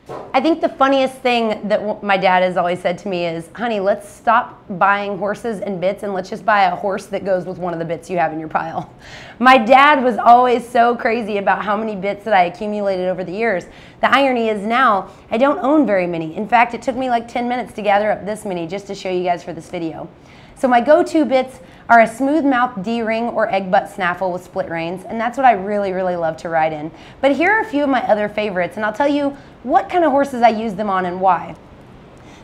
I think the funniest thing that my dad has always said to me is, honey, let's stop buying horses and bits and let's just buy a horse that goes with one of the bits you have in your pile. My dad was always so crazy about how many bits that I accumulated over the years. The irony is now I don't own very many. In fact, it took me like 10 minutes to gather up this many just to show you guys for this video. So my go-to bits are a smooth mouth D-ring or egg butt snaffle with split reins, and that's what I really, really love to ride in. But here are a few of my other favorites, and I'll tell you what kind of horses I use them on and why.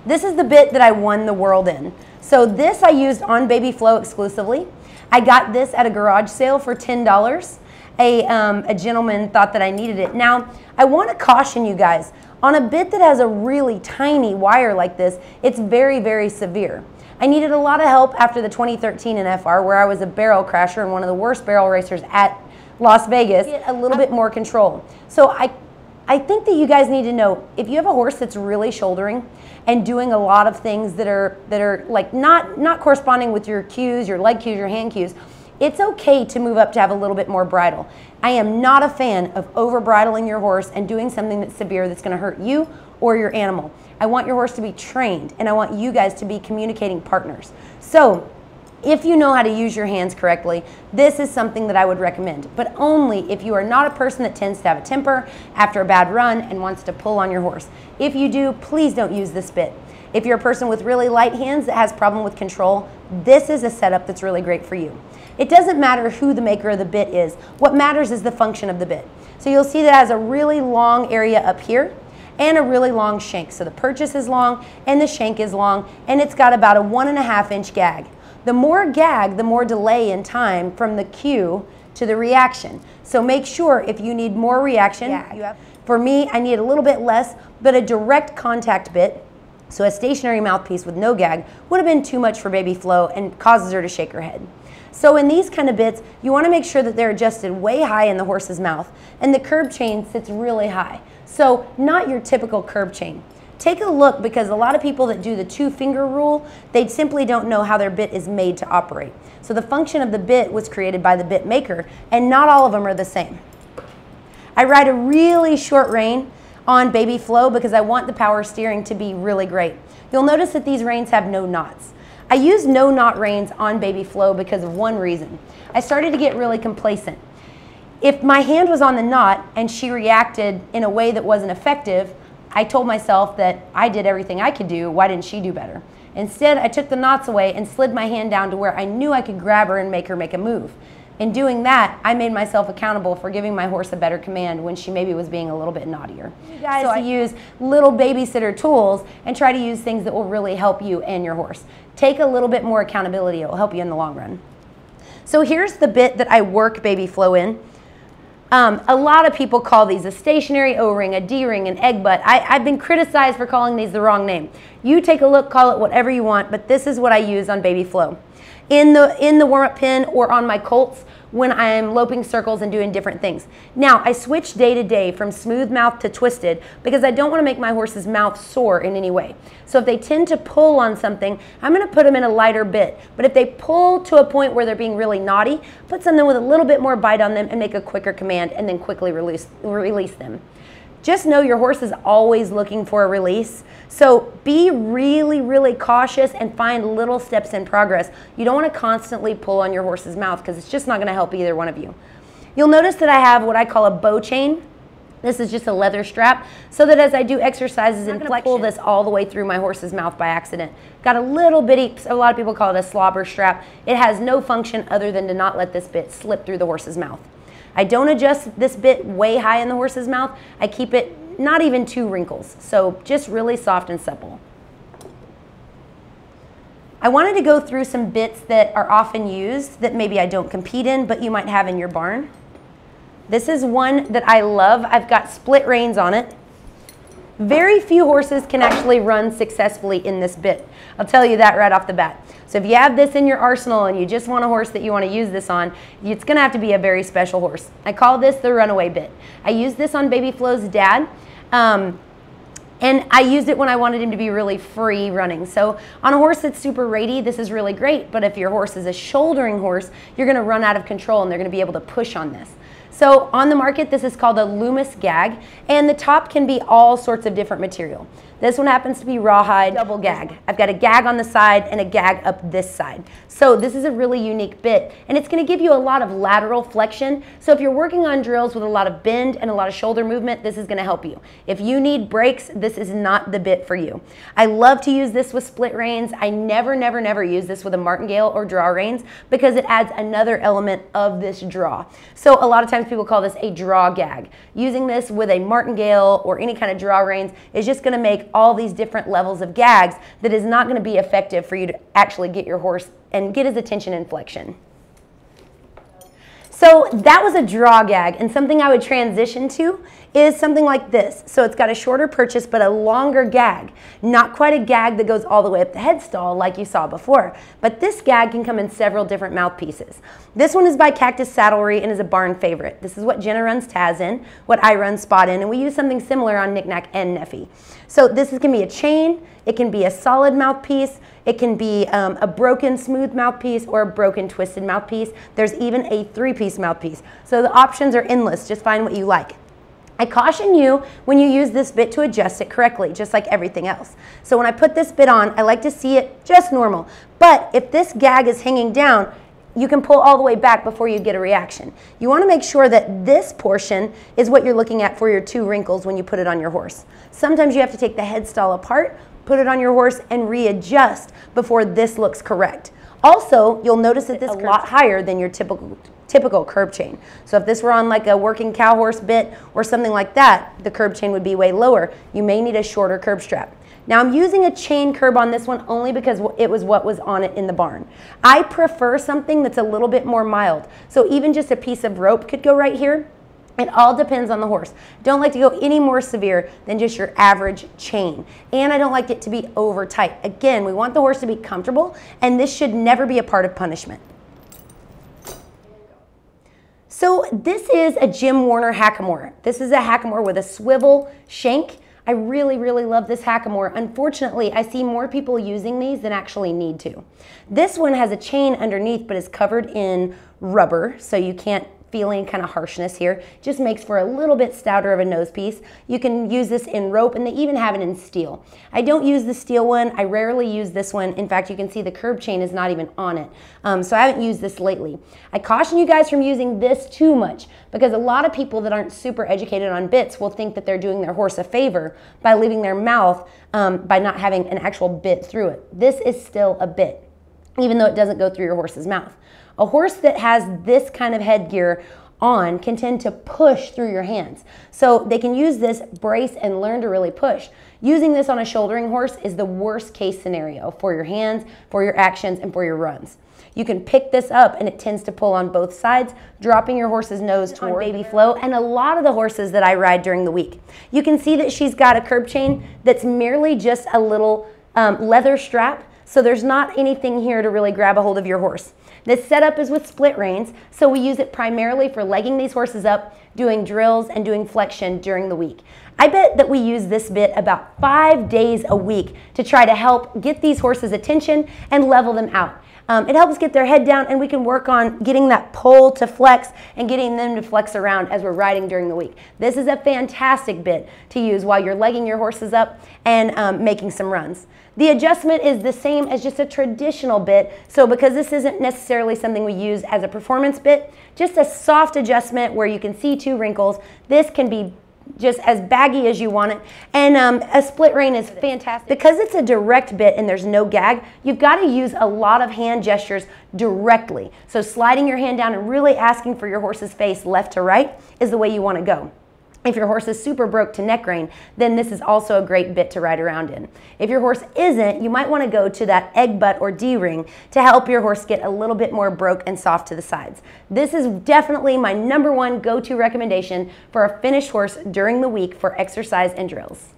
This is the bit that I won the world in. So this I used on Baby Flo exclusively. I got this at a garage sale for $10. A gentleman thought that I needed it. Now, I want to caution you guys, on a bit that has a really tiny wire like this, it's very, very severe. I needed a lot of help after the 2013 NFR, where I was a barrel crasher and one of the worst barrel racers at Las Vegas. Get a little bit more control. So I think that you guys need to know, if you have a horse that's really shouldering and doing a lot of things that are like not corresponding with your cues, your leg cues, your hand cues, it's okay to move up to have a little bit more bridle. I am not a fan of over bridling your horse and doing something that's severe that's going to hurt you or your animal. I want your horse to be trained, and I want you guys to be communicating partners. So if you know how to use your hands correctly, this is something that I would recommend, but only if you are not a person that tends to have a temper after a bad run and wants to pull on your horse. If you do, please don't use this bit. If you're a person with really light hands that has problem with control, this is a setup that's really great for you. It doesn't matter who the maker of the bit is. What matters is the function of the bit. So you'll see that it has a really long area up here and a really long shank. So the purchase is long and the shank is long, and it's got about a 1.5 inch gag. The more gag, the more delay in time from the cue to the reaction. So make sure if you need more reaction, for me, I need a little bit less, but a direct contact bit, so a stationary mouthpiece with no gag, would have been too much for Baby Flo and causes her to shake her head. So in these kind of bits, you want to make sure that they're adjusted way high in the horse's mouth, and the curb chain sits really high. So not your typical curb chain. Take a look, because a lot of people that do the 2-finger rule, they simply don't know how their bit is made to operate. So the function of the bit was created by the bit maker, and not all of them are the same. I ride a really short rein on Baby Flo because I want the power steering to be really great. You'll notice that these reins have no knots. I use no knot reins on Baby Flo because of one reason. I started to get really complacent. If my hand was on the knot and she reacted in a way that wasn't effective, I told myself that I did everything I could do, why didn't she do better? Instead, I took the knots away and slid my hand down to where I knew I could grab her and make her make a move. In doing that, I made myself accountable for giving my horse a better command when she maybe was being a little bit naughtier. You guys, so I use little babysitter tools and try to use things that will really help you and your horse. Take a little bit more accountability, it will help you in the long run. So here's the bit that I work Baby Flo in. A lot of people call these a stationary O-ring, a D-ring, an egg butt. I've been criticized for calling these the wrong name. You take a look, call it whatever you want, but this is what I use on Baby Flo. In the warm-up pen or on my colts when I'm loping circles and doing different things. Now, I switch day to day from smooth mouth to twisted because I don't want to make my horse's mouth sore in any way. So if they tend to pull on something, I'm going to put them in a lighter bit. But if they pull to a point where they're being really naughty, put something with a little bit more bite on them and make a quicker command and then quickly release them. Just know your horse is always looking for a release. So be really, really cautious and find little steps in progress. You don't want to constantly pull on your horse's mouth because it's just not going to help either one of you. You'll notice that I have what I call a bow chain. This is just a leather strap so that as I do exercises and flexion, pull this all the way through my horse's mouth by accident. Got a little bitty, a lot of people call it a slobber strap. It has no function other than to not let this bit slip through the horse's mouth. I don't adjust this bit way high in the horse's mouth. I keep it not even 2 wrinkles, so just really soft and supple. I wanted to go through some bits that are often used that maybe I don't compete in, but you might have in your barn. This is one that I love. I've got split reins on it. Very few horses can actually run successfully in this bit. I'll tell you that right off the bat. So if you have this in your arsenal and you just want a horse that you want to use this on, it's going to have to be a very special horse. I call this the runaway bit. I used this on Baby Flo's dad. And I used it when I wanted him to be really free running. So on a horse that's super ratey, this is really great. But if your horse is a shouldering horse, you're going to run out of control and they're going to be able to push on this. So on the market, this is called a Loomis gag, and the top can be all sorts of different material. This one happens to be rawhide, double gag. I've got a gag on the side and a gag up this side. So this is a really unique bit, and it's going to give you a lot of lateral flexion. So if you're working on drills with a lot of bend and a lot of shoulder movement, this is going to help you. If you need breaks, this is not the bit for you. I love to use this with split reins. I never use this with a martingale or draw reins because it adds another element of this draw. So a lot of times people call this a draw gag. Using this with a martingale or any kind of draw reins is just going to make all these different levels of gags that is not going to be effective for you to actually get your horse and get his attention and flexion. So that was a draw gag, and something I would transition to is something like this. So it's got a shorter purchase but a longer gag. Not quite a gag that goes all the way up the head stall like you saw before, but this gag can come in several different mouthpieces. This one is by Cactus Saddlery and is a barn favorite. This is what Jenna runs Taz in, what I run Spot in, and we use something similar on Knick-Knack and Neffy. So this can be a chain, it can be a solid mouthpiece, it can be a broken smooth mouthpiece or a broken twisted mouthpiece. There's even a 3-piece mouthpiece. So the options are endless, just find what you like. I caution you when you use this bit to adjust it correctly, just like everything else. So when I put this bit on, I like to see it just normal. But if this gag is hanging down, you can pull all the way back before you get a reaction. You want to make sure that this portion is what you're looking at for your 2 wrinkles when you put it on your horse. Sometimes you have to take the head stall apart, put it on your horse, and readjust before this looks correct. Also, you'll notice that this is a lot higher than your typical curb chain. So if this were on like a working cow horse bit or something like that, the curb chain would be way lower. You may need a shorter curb strap. Now I'm using a chain curb on this one only because it was what was on it in the barn. I prefer something that's a little bit more mild. So even just a piece of rope could go right here. It all depends on the horse. Don't like to go any more severe than just your average chain. And I don't like it to be over tight. Again, we want the horse to be comfortable, and this should never be a part of punishment. So this is a Jim Warner hackamore. This is a hackamore with a swivel shank. I really love this hackamore. Unfortunately, I see more people using these than actually need to. This one has a chain underneath but is covered in rubber, so you can't feel any kind of harshness here. Just makes for a little bit stouter of a nose piece. You can use this in rope, and they even have it in steel. I don't use the steel one. I rarely use this one. In fact, you can see the curb chain is not even on it. So I haven't used this lately. I caution you guys from using this too much because a lot of people that aren't super educated on bits will think that they're doing their horse a favor by leaving their mouth by not having an actual bit through it. This is still a bit, even though it doesn't go through your horse's mouth. A horse that has this kind of headgear on can tend to push through your hands. So they can use this brace and learn to really push. Using this on a shouldering horse is the worst case scenario for your hands, for your actions, and for your runs. You can pick this up and it tends to pull on both sides, dropping your horse's nose toward baby flow, and a lot of the horses that I ride during the week. You can see that she's got a curb chain that's merely just a little leather strap, so there's not anything here to really grab a hold of your horse. This setup is with split reins, so we use it primarily for legging these horses up, doing drills, and doing flexion during the week. I bet that we use this bit about 5 days a week to try to help get these horses' attention and level them out. It helps get their head down, and we can work on getting that pull to flex and getting them to flex around as we're riding during the week. This is a fantastic bit to use while you're legging your horses up and making some runs. The adjustment is the same as just a traditional bit, so because this isn't necessarily something we use as a performance bit, just a soft adjustment where you can see 2 wrinkles. This can be just as baggy as you want it, and a split rein is fantastic. Because it's a direct bit and there's no gag, you've got to use a lot of hand gestures directly. So sliding your hand down and really asking for your horse's face left to right is the way you want to go. If your horse is super broke to neck rein, then this is also a great bit to ride around in. If your horse isn't, you might want to go to that egg butt or D-ring to help your horse get a little bit more broke and soft to the sides. This is definitely my #1 go-to recommendation for a finished horse during the week for exercise and drills.